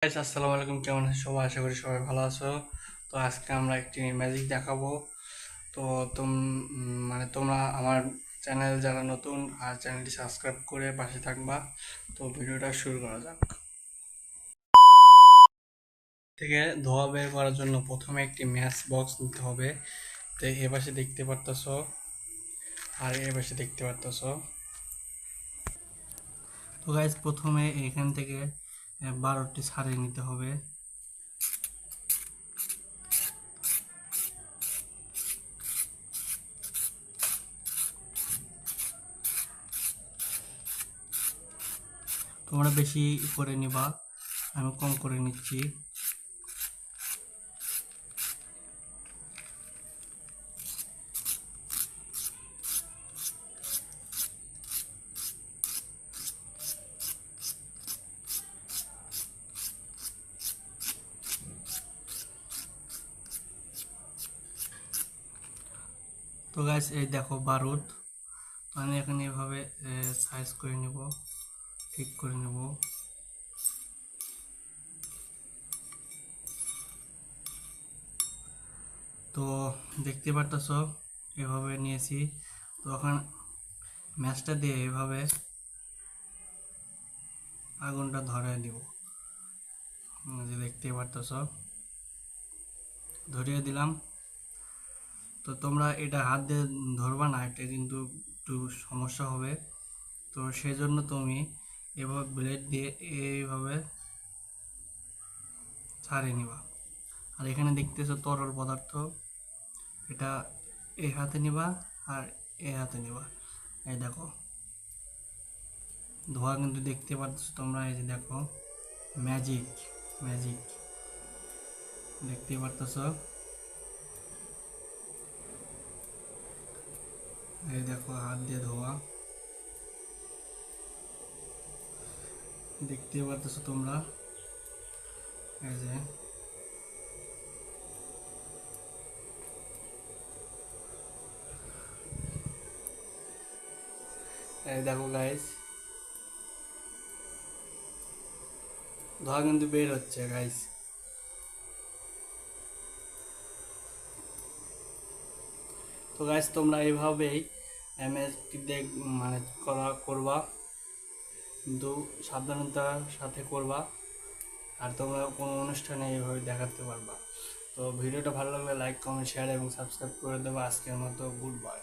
Guys আসসালামু আলাইকুম, কেমন আছো সবাই? আশা করি সবাই ভালো আছো। তো আজকে আমরা একটি ম্যাজিক দেখাবো। তো তোমরা আমার চ্যানেল যারা নতুন আর চ্যানেলটি সাবস্ক্রাইব করে পাশে থাকবা। তো ভিডিওটা শুরু করা যাক। থেকে ধোয়া বের করার জন্য প্রথমে একটি ম্যাচ বক্স নিতে হবে। তো এ পাশে দেখতে পারতেছো আর এ পাশে দেখতে পারতেছো। তো গাইস প্রথমে এখান থেকে 12টি ছাড়িয়ে নিতে হবে। তোমরা বেশি করে নিবা, আমি কম করে নিচ্ছি। তো গাইস এই দেখো বারুদ। আমি এখানে এভাবে সাইজ করে নেব, ঠিক করে নেব। তো দেখতে পারতেছো এভাবে নিয়েছি। তো এখন ম্যাচটা দিয়ে এভাবে আগুনটা ধরায় দিব। যে দেখতে পারতেছো ধরিয়ে দিলাম। তো তোমরা এটা হাত দিয়ে ধরবা না, এটা কিন্তু একটু সমস্যা হবে। তো সেজন্য তুমি এভাবে ব্লেড দিয়ে এইভাবে ছাড়িয়ে নিবা। আর এখানে দেখতেছো তরল পদার্থ, এটা এই হাতে নিবা আর এই হাতে নিবা। এই দেখো ধোঁয়া কিন্তু দেখতে পাচ্ছ তোমরা। এই যে দেখো ম্যাজিক ম্যাজিক দেখতে পারতেছ। এই দেখো হাত দিয়ে ধোয়া দেখতে পারতেছ তোমরা। এই যে এই দেখো গাইস, ধোঁয়া কিন্তু বের হচ্ছে গাইস। তো গাইস তোমরা এইভাবেই এমএসটি দেখ মানে করবা, কিন্তু সাবধানতার সাথে করবা। আর তোমরা কোনো অনুষ্ঠানে এইভাবে দেখাতে পারবা। তো ভিডিওটা ভালো লাগলে লাইক কমেন্ট শেয়ার এবং সাবস্ক্রাইব করে দেবো। আজকের মতো গুড বাই।